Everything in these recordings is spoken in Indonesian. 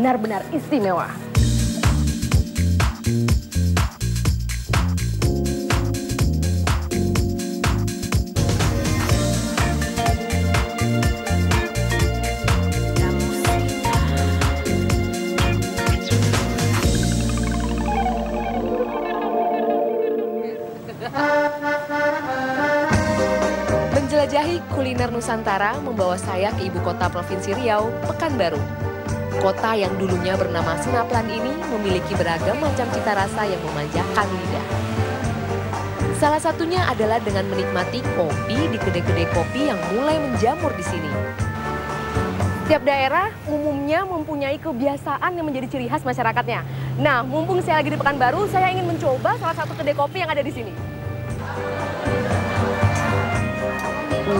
benar-benar istimewa. Menjelajahi kuliner Nusantara membawa saya ke ibu kota Provinsi Riau, Pekanbaru. Kota yang dulunya bernama Sinaplan ini memiliki beragam macam cita rasa yang memanjakan lidah. Salah satunya adalah dengan menikmati kopi di kedai-kedai kopi yang mulai menjamur di sini. Setiap daerah umumnya mempunyai kebiasaan yang menjadi ciri khas masyarakatnya. Nah, mumpung saya lagi di Pekanbaru, saya ingin mencoba salah satu kedai kopi yang ada di sini.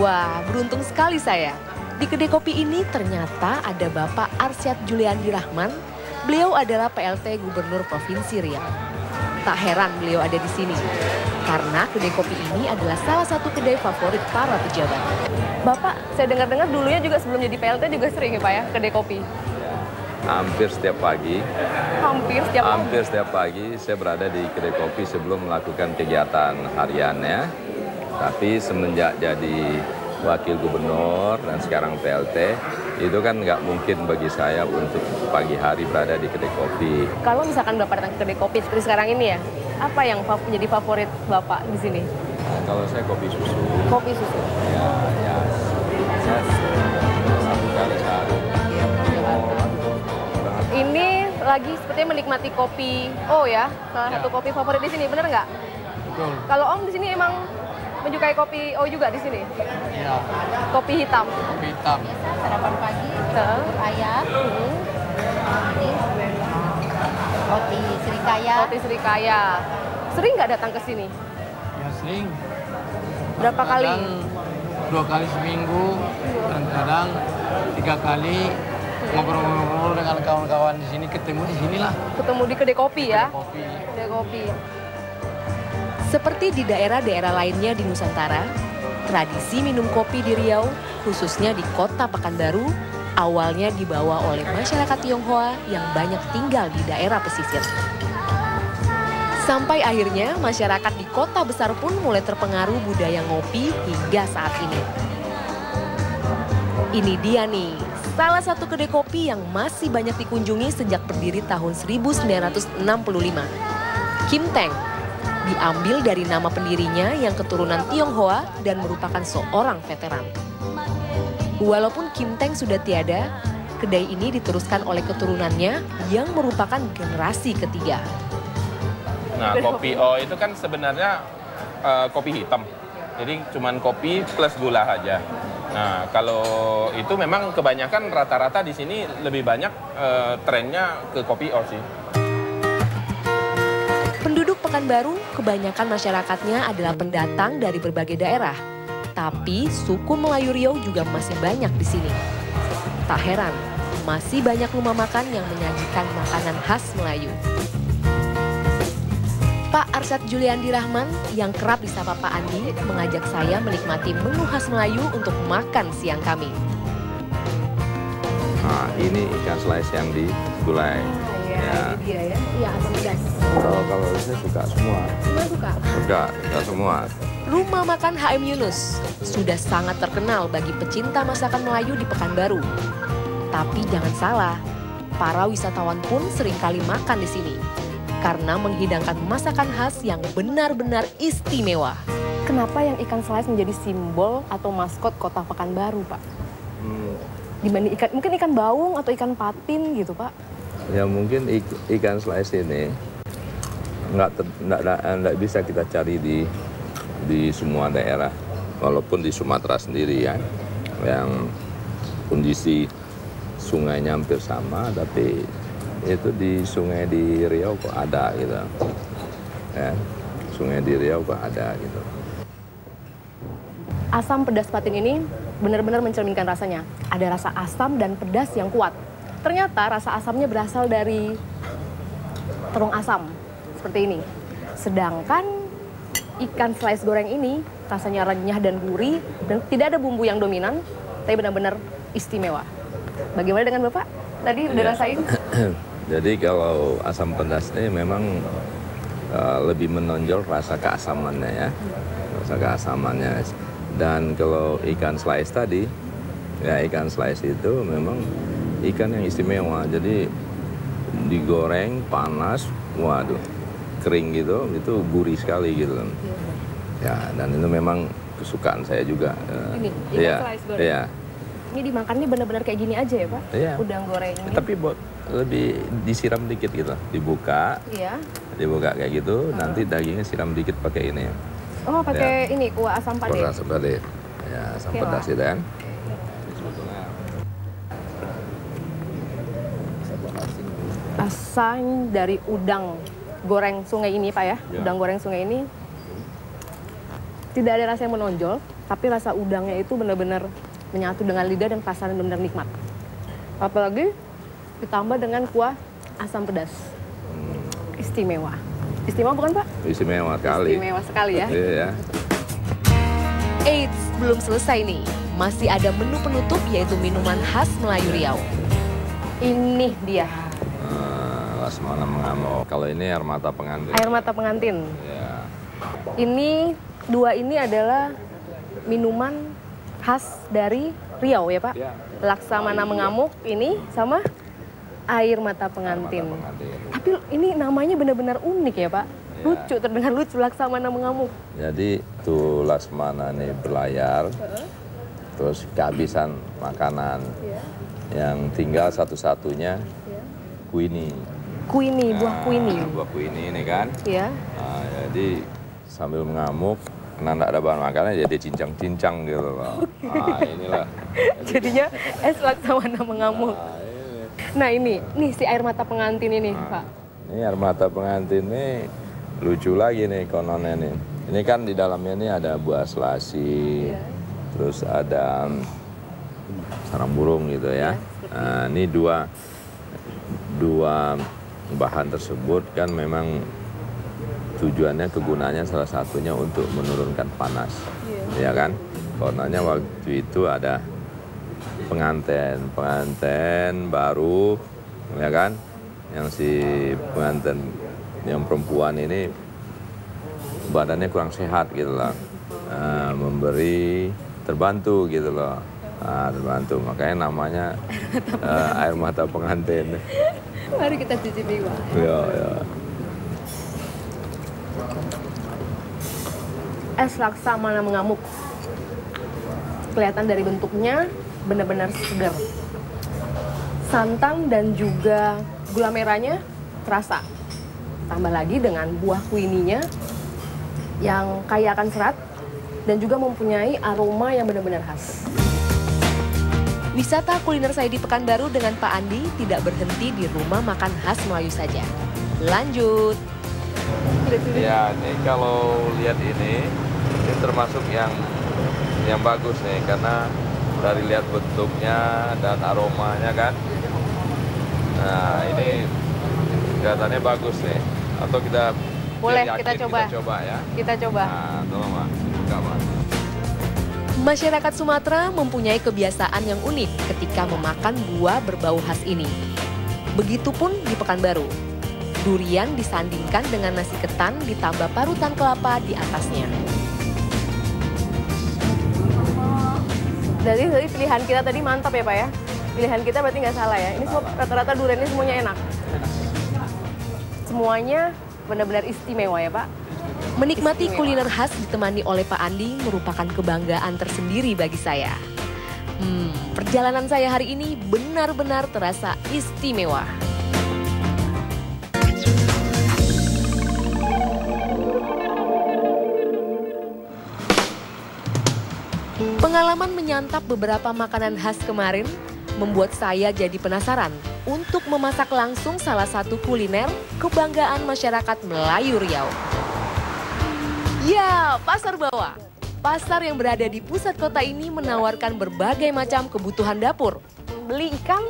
Wah, beruntung sekali saya. Di kedai kopi ini ternyata ada Bapak Arsyad Juliandi Rahman. Beliau adalah PLT Gubernur Provinsi Riau. Tak heran beliau ada di sini, karena kedai kopi ini adalah salah satu kedai favorit para pejabat. Bapak, saya dengar-dengar dulunya juga sebelum jadi PLT juga sering ya Pak ya, kedai kopi? Hampir setiap pagi. Hampir setiap pagi saya berada di kedai kopi sebelum melakukan kegiatan hariannya. Tapi semenjak jadi wakil gubernur dan sekarang PLT, itu kan nggak mungkin bagi saya untuk pagi hari berada di kedai kopi. Kalau misalkan Bapak datang ke kedai kopi seperti sekarang ini ya, apa yang menjadi favorit Bapak di sini? Nah, kalau saya kopi susu. Kopi susu? Ya, saya satu kali sehari. Ini lagi sepertinya menikmati kopi ya, salah satu kopi favorit di sini, bener nggak? Betul. Kalau Om di sini emang menyukai kopi juga di sini? Iya. Kopi hitam? Kopi hitam. Sarapan pagi, ayam, ini roti serikaya. Roti serikaya. Sering nggak datang ke sini? Ya sering. Berapa kali? 2 kali seminggu, dan kadang 3 kali ngobrol-ngobrol dengan kawan-kawan di sini, ketemu di sinilah. Ketemu di kedai kopi ya? Kopi. Kedai kopi. Seperti di daerah-daerah lainnya di Nusantara, tradisi minum kopi di Riau, khususnya di kota Pekanbaru, awalnya dibawa oleh masyarakat Tionghoa yang banyak tinggal di daerah pesisir. Sampai akhirnya masyarakat di kota besar pun mulai terpengaruh budaya ngopi hingga saat ini. Ini dia nih, salah satu kedai kopi yang masih banyak dikunjungi sejak berdiri tahun 1965. Kim Teng. Diambil dari nama pendirinya yang keturunan Tionghoa dan merupakan seorang veteran. Walaupun Kim Teng sudah tiada, kedai ini diteruskan oleh keturunannya yang merupakan generasi ketiga. Nah, kopi O itu kan sebenarnya kopi hitam. Jadi cuman kopi plus gula aja. Nah, kalau itu memang kebanyakan rata-rata di sini lebih banyak trennya ke kopi O sih. Penduduk Pekanbaru, kebanyakan masyarakatnya adalah pendatang dari berbagai daerah. Tapi suku Melayu Riau juga masih banyak di sini. Tak heran, masih banyak rumah makan yang menyajikan makanan khas Melayu. Pak Arsyad Juliandi Rahman yang kerap disapa Pak Andi mengajak saya menikmati menu khas Melayu untuk makan siang kami. Nah, ini ikan slice yang digulai. Ini dia ya. Iya, asam pedas. Kalau saya suka semua. Semua suka? Suka semua. Rumah makan HM Yunus sudah sangat terkenal bagi pecinta masakan Melayu di Pekanbaru. Tapi jangan salah, para wisatawan pun seringkali makan di sini karena menghidangkan masakan khas yang benar-benar istimewa. Kenapa yang ikan slice menjadi simbol atau maskot kota Pekanbaru, Pak? Dibanding ikan, mungkin ikan baung atau ikan patin gitu, Pak? Ya mungkin ikan slice ini nggak bisa kita cari di semua daerah, walaupun di Sumatera sendiri ya, yang kondisi sungainya hampir sama, tapi itu di sungai di Riau kok ada gitu, ya sungai di Riau kok ada gitu. Asam pedas patin ini benar-benar mencerminkan rasanya. Ada rasa asam dan pedas yang kuat. Ternyata rasa asamnya berasal dari terung asam, seperti ini. Sedangkan ikan slice goreng ini rasanya renyah dan gurih, dan tidak ada bumbu yang dominan, tapi benar-benar istimewa. Bagaimana dengan Bapak? Tadi udah rasain? Jadi kalau asam pedas ini memang lebih menonjol rasa keasamannya ya, rasa keasamannya. Dan kalau ikan slice tadi, ya ikan slice itu memang ikan yang istimewa. Jadi digoreng panas, waduh, kering gitu, itu gurih sekali gitu. Ya, dan itu memang kesukaan saya juga. Ini ikan ya, slice goreng. Ya. Ini dimakannya benar-benar kayak gini aja ya Pak? Iya. Udang goreng ini. Tapi lebih disiram dikit gitu, dibuka, Iya. dibuka kayak gitu, nanti dagingnya siram dikit pakai ini. Oh, pakai ini kuah asam pade. Kuah asam pade. Ya, asam Oke, pedas Pak. itu kan. Asam dari udang goreng sungai ini Pak ya? Ya. Udang goreng sungai ini tidak ada rasa yang menonjol, tapi rasa udangnya itu benar-benar menyatu dengan lidah dan rasanya benar-benar nikmat. Apalagi ditambah dengan kuah asam pedas. Istimewa. Istimewa bukan Pak? Istimewa sekali. Istimewa sekali ya. Iya. Eits, belum selesai nih. Masih ada menu penutup yaitu minuman khas Melayu Riau. Ini dia, Lasmana mengamuk. Kalau ini air mata pengantin. air mata pengantin. Ya. Ini dua ini adalah minuman khas dari Riau ya Pak? Ya. Laksamana mengamuk ini sama air mata pengantin. Air mata pengantin. Tapi ini namanya benar-benar unik ya Pak? Ya. Lucu, terdengar lucu, Laksamana mengamuk. Jadi tuh Lasmana nih berlayar, terus kehabisan makanan. Yang tinggal satu-satunya kuini. Kuini, buah kuini. Buah kuini ini kan. Ya. Nah, jadi sambil mengamuk, karena tidak ada bahan makanan, jadi cincang-cincang gitu loh. Nah, inilah. Jadinya es Laksamana mengamuk. Nah ini si air mata pengantin ini Pak. Ini air mata pengantin ini lucu lagi nih kononnya nih. Ini kan di dalamnya ini ada buah selasi, terus ada sarang burung gitu ya. Nah, ini dua bahan tersebut kan memang tujuannya, kegunaannya salah satunya untuk menurunkan panas, ya kan? Kononnya waktu itu ada pengantin baru, ya kan? Yang si pengantin yang perempuan ini badannya kurang sehat gitu lah, terbantu gitu loh, terbantu, makanya namanya air mata pengantin. Mari kita cicipi Pak. Ya, ya. Es Laksamana mengamuk. Kelihatan dari bentuknya benar-benar segar. Santan dan juga gula merahnya terasa. Tambah lagi dengan buah kuininya yang kaya akan serat dan juga mempunyai aroma yang benar-benar khas. Wisata kuliner saya di Pekanbaru dengan Pak Andi tidak berhenti di rumah makan khas Melayu saja. Lanjut. Ya, ini kalau lihat ini termasuk yang bagus nih, karena dari lihat bentuknya dan aromanya kan. Nah, ini kelihatannya bagus nih. Atau kita Boleh, biar kita yakin, coba. Kita coba ya. Kita coba. Nah, tolong Mas, buka Mas. Masyarakat Sumatera mempunyai kebiasaan yang unik ketika memakan buah berbau khas ini. Begitupun di Pekanbaru. Durian disandingkan dengan nasi ketan ditambah parutan kelapa di atasnya. Jadi pilihan kita tadi mantap ya Pak ya? Pilihan kita berarti nggak salah ya? Ini rata-rata duriannya semuanya enak. Semuanya benar-benar istimewa ya Pak? Menikmati kuliner khas ditemani oleh Pak Andi merupakan kebanggaan tersendiri bagi saya. Perjalanan saya hari ini benar-benar terasa istimewa. Pengalaman menyantap beberapa makanan khas kemarin membuat saya jadi penasaran untuk memasak langsung salah satu kuliner kebanggaan masyarakat Melayu Riau. Ya, Pasar Bawah. Pasar yang berada di pusat kota ini menawarkan berbagai macam kebutuhan dapur. Beli ikan,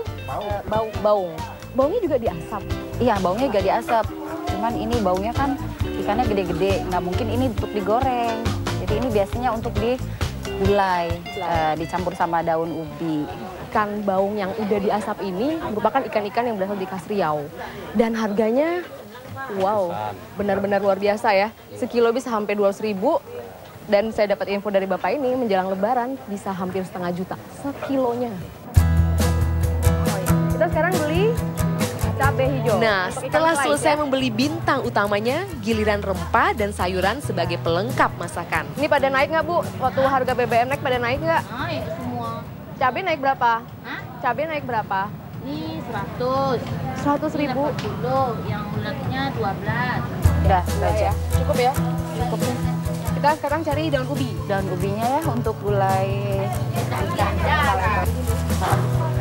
baung. Baungnya juga diasap. Iya, baungnya juga diasap. Cuman ini baungnya kan ikannya gede-gede, nggak mungkin ini untuk digoreng. Jadi ini biasanya untuk digulai, dicampur sama daun ubi. ikan baung yang udah diasap ini merupakan ikan-ikan yang berasal dari khas Riau. Dan harganya, wow, benar-benar luar biasa ya. Sekilo bisa sampai 200.000. Dan saya dapat info dari Bapak ini, menjelang Lebaran bisa hampir 1,5 juta sekilonya. Kita sekarang beli cabai hijau. Nah, setelah selesai membeli bintang utamanya, giliran rempah dan sayuran sebagai pelengkap masakan. Ini pada naik nggak, Bu? Waktu harga BBM naik, pada naik nggak? Naik semua. Cabai naik berapa? Hah? Cabai naik berapa? Ini 100. 100.000. Yang bulatnya 12. Udah, itu aja. Cukup ya? Cukup. Kita sekarang cari daun ubi. Daun ubinya ya untuk gulai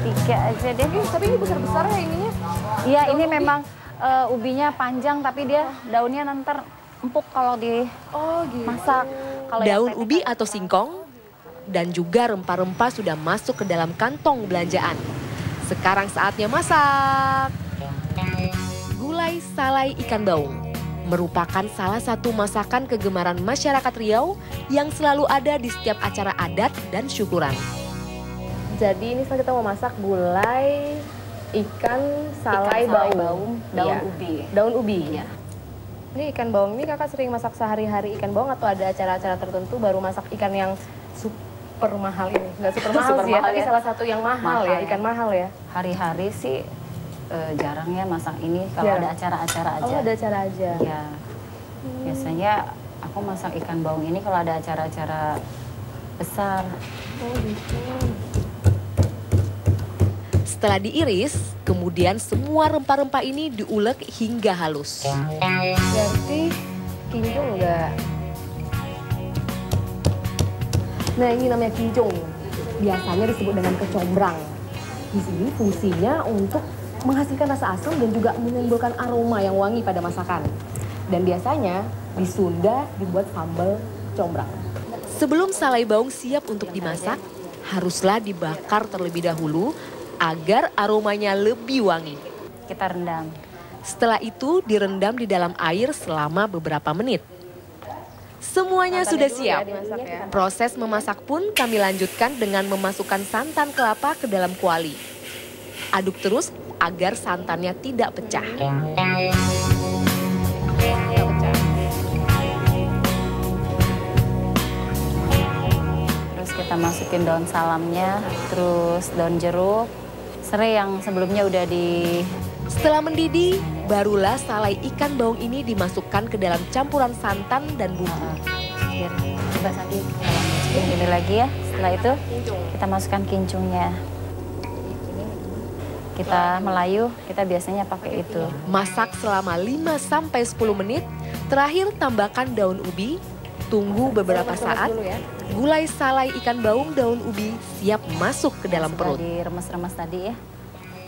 3 aja deh. Tapi ini besar-besar ya ininya. Iya, ini memang ubinya panjang tapi dia daunnya nanti empuk kalau dimasak. Kalau Daun ubi atau singkong dan juga rempah-rempah sudah masuk ke dalam kantong belanjaan. Sekarang saatnya masak. Gulai salai ikan baung merupakan salah satu masakan kegemaran masyarakat Riau yang selalu ada di setiap acara adat dan syukuran. Jadi ini sekarang kita mau masak gulai ikan salai baung. Daun ubi. Daun ubi. Iya. Ini ikan baung ini kakak sering masak sehari-hari ikan baung atau ada acara-acara tertentu baru masak ikan yang super mahal ini? Nggak super mahal Super sih ya, mahal tapi ya. salah satu yang mahal ya, ikan mahal ya. Hari-hari sih jarang ya masak ini kalau Ya. ada acara-acara aja. Oh, ada acara aja. Ya. Biasanya aku masak ikan baung ini kalau ada acara-acara besar. Oh gitu. Setelah diiris, kemudian semua rempah-rempah ini diulek hingga halus. Berarti kinjung enggak? Nah, ini namanya kinjung. Biasanya disebut dengan kecombrang. Di sini fungsinya untuk menghasilkan rasa asam dan juga menimbulkan aroma yang wangi pada masakan. Dan biasanya di Sunda dibuat sambal combrang. Sebelum salai baung siap untuk dimasak, haruslah dibakar terlebih dahulu agar aromanya lebih wangi. Kita rendam. Setelah itu direndam di dalam air selama beberapa menit. Semuanya sudah siap. Proses memasak pun kami lanjutkan dengan memasukkan santan kelapa ke dalam kuali. Aduk terus agar santannya tidak pecah. Terus kita masukin daun salamnya, terus daun jeruk, serai yang sebelumnya udah di... Setelah mendidih, barulah salai ikan baung ini dimasukkan ke dalam campuran santan dan bumbu. Biar coba Sandi, masukin ini lagi ya. Setelah itu kita masukkan kincungnya. Kita Melayu, kita biasanya pakai itu. Masak selama 5-10 menit, terakhir tambahkan daun ubi, tunggu beberapa saat, gulai salai ikan baung daun ubi siap masuk ke dalam perut. Diremes-remes tadi ya.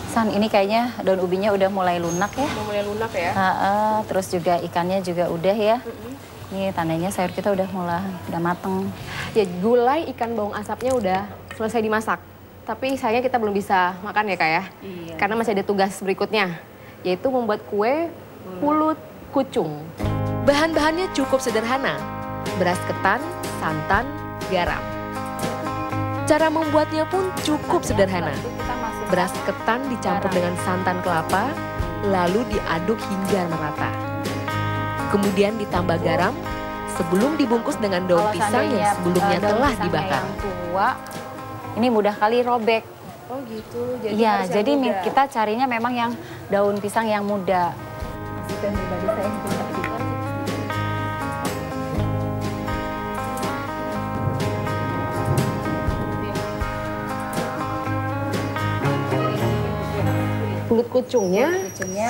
San, ini kayaknya daun ubinya udah mulai lunak ya. Mulai lunak ya? Terus juga ikannya juga udah ya. Ini tandanya sayur kita udah mateng. Ya, gulai ikan baung asapnya udah selesai dimasak. Tapi sayangnya kita belum bisa makan ya Kak ya. Iya. Karena masih ada tugas berikutnya, yaitu membuat kue pulut kucung. Bahan-bahannya cukup sederhana. Beras ketan, santan, garam. Cara membuatnya pun cukup sederhana. Beras ketan dicampur dengan santan kelapa, lalu diaduk hingga merata. Kemudian ditambah garam sebelum dibungkus dengan daun pisang yang sebelumnya telah dibakar. Yang tua, ini mudah kali robek. Oh gitu. Iya, jadi kita carinya memang yang daun pisang yang muda. Dan pribadi saya pulut kucungnya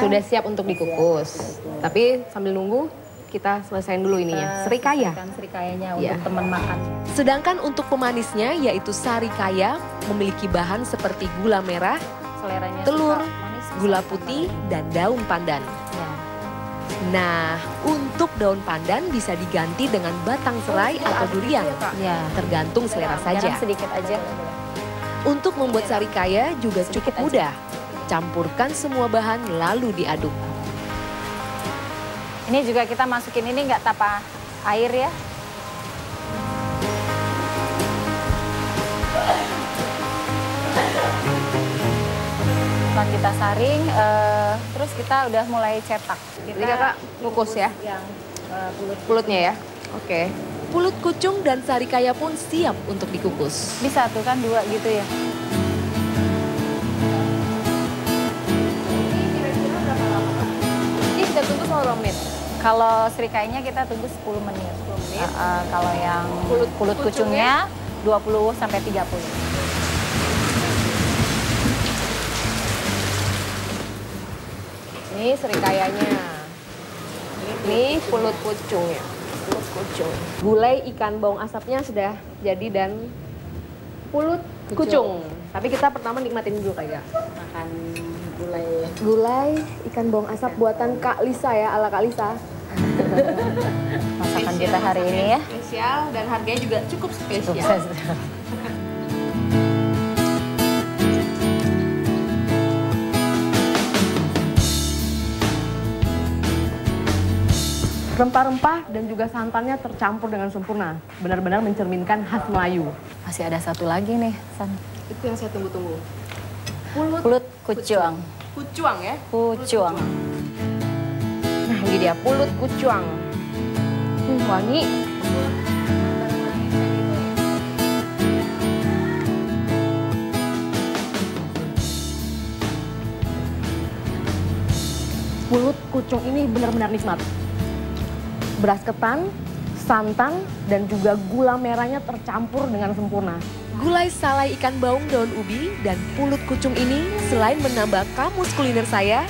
sudah siap untuk dikukus. Tapi sambil nunggu kita selesaiin dulu ininya. Serikaya. Serikayanya Ya. untuk teman makan. Sedangkan untuk pemanisnya yaitu sarikaya memiliki bahan seperti gula merah, Seleranya telur, suka manis, bisa gula tambah putih, lagi. dan daun pandan. Ya. Nah, untuk daun pandan bisa diganti dengan batang serai atau durian. Ya. Tergantung selera saja. Garam sedikit aja. Untuk membuat sarikaya juga cukup aja. mudah. Campurkan semua bahan lalu diaduk. Ini juga kita masukin ini nggak tapa air ya. Setelah kita saring, terus kita udah mulai cetak. Jadi kakak ngukus ya? Yang Pulutnya ya? Oke. Pulut kucung dan sarikaya pun siap untuk dikukus. bisa tuh kan 2 gitu ya. Ini kita tunggu selama berapa menit? Kalau serikayanya kita tunggu 10 menit. 10 menit. Kalau yang Pulut kucungnya 20 sampai 30. Ini serikayanya. Ini pulut kucungnya. Pulut kucung. Gulai ikan bawang asapnya sudah jadi dan pulut kucung. Tapi kita pertama nikmatin dulu kayak Makan gulai. gulai ikan bawang asap buatan Kak Lisa ya, ala Kak Lisa. Masakan kita hari ini ya. Spesial dan harganya juga cukup spesial. Sukses. Rempah-rempah dan juga santannya tercampur dengan sempurna. Benar-benar mencerminkan khas Melayu. Masih ada satu lagi nih, San. Itu yang saya tunggu-tunggu. Pulut kucuang. Kucuang ya? Kucuang. Nah ini dia pulut kucuang. Wangi. Pulut kucung ini benar-benar nikmat. Beras ketan, santan, dan juga gula merahnya tercampur dengan sempurna. Gulai salai ikan baung daun ubi dan pulut kucung ini selain menambah kamus kuliner saya,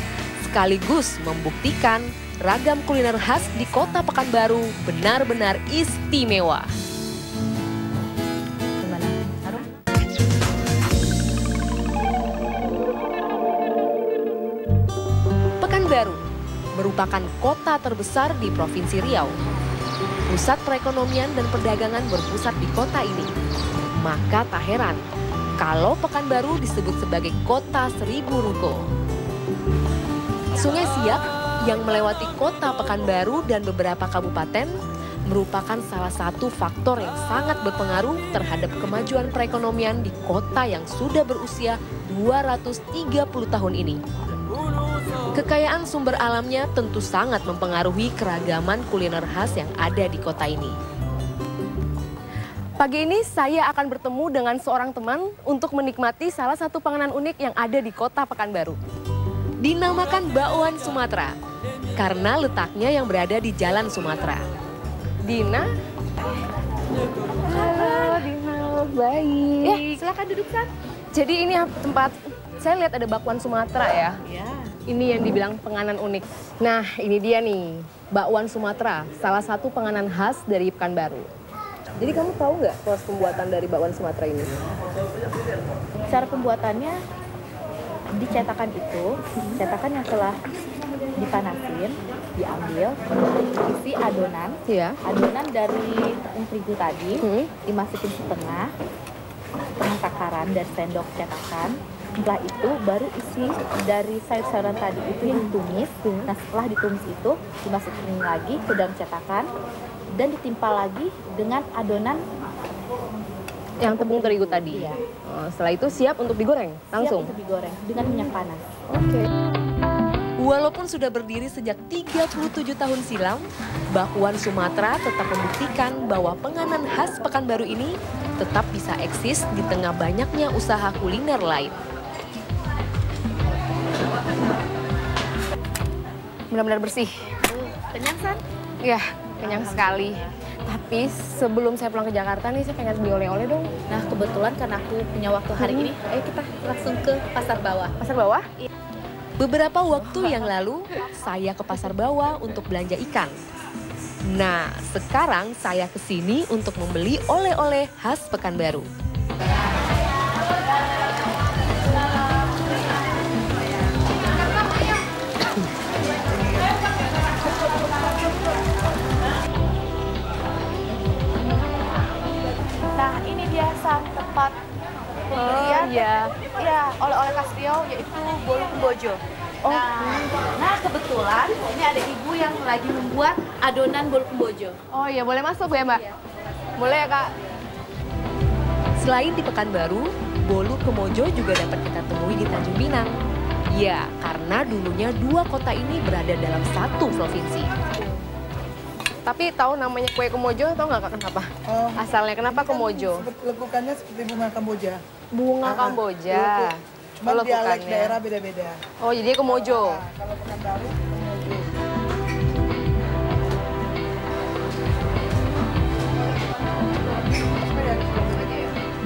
sekaligus membuktikan ragam kuliner khas di kota Pekanbaru benar-benar istimewa. Gimana? Harum? Pekanbaru merupakan kota terbesar di Provinsi Riau. Pusat perekonomian dan perdagangan berpusat di kota ini. Maka tak heran kalau Pekanbaru disebut sebagai kota 1000 ruko. Sungai Siak yang melewati kota Pekanbaru dan beberapa kabupaten merupakan salah satu faktor yang sangat berpengaruh terhadap kemajuan perekonomian di kota yang sudah berusia 230 tahun ini. Kekayaan sumber alamnya tentu sangat mempengaruhi keragaman kuliner khas yang ada di kota ini. Pagi ini saya akan bertemu dengan seorang teman untuk menikmati salah satu panganan unik yang ada di kota Pekanbaru. Dinamakan bakwan Sumatera karena letaknya yang berada di Jalan Sumatera. Dina. Halo Dina, baik. Ya, silakan duduk, San. Jadi ini tempat, saya lihat ada bakwan Sumatera ya. Ya. Ini yang dibilang penganan unik. Nah, ini dia nih, bakwan Sumatera, salah satu penganan khas dari Pekanbaru. Jadi kamu tahu nggak proses pembuatan dari bakwan Sumatera ini? Cara pembuatannya di cetakan itu, cetakan yang telah dipanasin, diambil, isi adonan, Iya. adonan dari tepung terigu tadi, dimasukin setengah takaran dari sendok cetakan. Setelah itu baru isi dari sayur-sayuran tadi itu yang ditumis. Nah setelah ditumis itu dimasukin lagi ke dalam cetakan dan ditimpa lagi dengan adonan Yang tepung terigu tadi? Iya. Oh, setelah itu siap untuk digoreng langsung? Siap untuk digoreng dengan minyak panas. Oke. Walaupun sudah berdiri sejak 37 tahun silam, bakwan Sumatera tetap membuktikan bahwa penganan khas Pekanbaru ini tetap bisa eksis di tengah banyaknya usaha kuliner lain. Benar-benar bersih. Kenyang, San? Ya, kenyang sekali. Tapi sebelum saya pulang ke Jakarta nih, saya pengen beli oleh-oleh dong. Nah, kebetulan karena aku punya waktu hari ini, ayo kita langsung ke Pasar Bawah. Pasar Bawah? Beberapa waktu yang lalu, saya ke Pasar Bawah untuk belanja ikan. Nah, sekarang saya ke sini untuk membeli oleh-oleh khas Pekanbaru. Nah, ini dia San, tempat pembelian iya. ya oleh-oleh khas Riau yaitu bolu kembojo. Nah, kebetulan ini ada ibu yang lagi membuat adonan bolu kembojo. Oh iya, boleh masuk ya Mbak? Boleh ya Kak? Selain di Pekanbaru, bolu kemojo juga dapat kita temui di Tanjung Pinang. Iya, karena dulunya dua kota ini berada dalam satu provinsi. Tapi tahu namanya kue Kemojo, tahu nggak kenapa? Asalnya kenapa Kemojo? Lekukannya seperti bunga Kamboja. Bunga Kamboja. Cuma dialek daerah beda-beda. Oh, jadi Kemojo. Kalau Pekanbaru, Kemojo.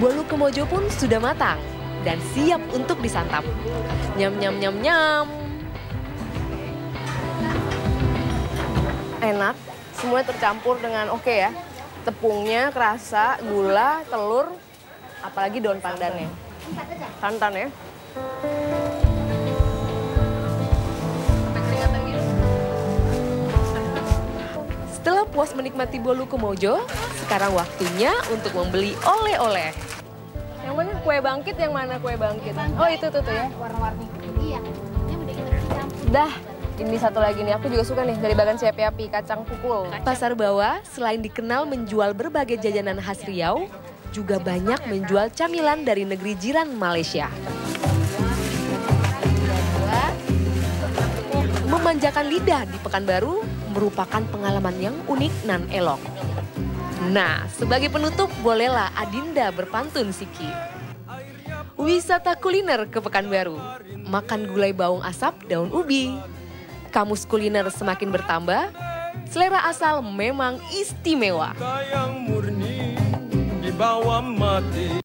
Bolu Kemojo pun sudah matang dan siap untuk disantap. Nyam nyam nyam nyam. Enak, semuanya tercampur dengan oke ya. Tepungnya kerasa, gula, telur, apalagi daun pandannya. Santan ya. Setelah puas menikmati bolu Kemojo, sekarang waktunya untuk membeli oleh-oleh. Yang mana kue bangkit, yang mana kue bangkit? Oh itu tuh ya. Warna-warni. Iya. Ini udah kita campur. Dah, ini satu lagi nih, aku juga suka nih dari bagan siapi api, kacang pukul. Pasar Bawah selain dikenal menjual berbagai jajanan khas Riau, juga banyak menjual camilan dari negeri jiran Malaysia. Memanjakan lidah di Pekanbaru merupakan pengalaman yang unik nan elok. Nah, sebagai penutup bolehlah Adinda berpantun Siki. Wisata kuliner ke Pekanbaru, makan gulai baung asap daun ubi. Kamus kuliner semakin bertambah, selera asal memang istimewa. Yang murni di bawah mati.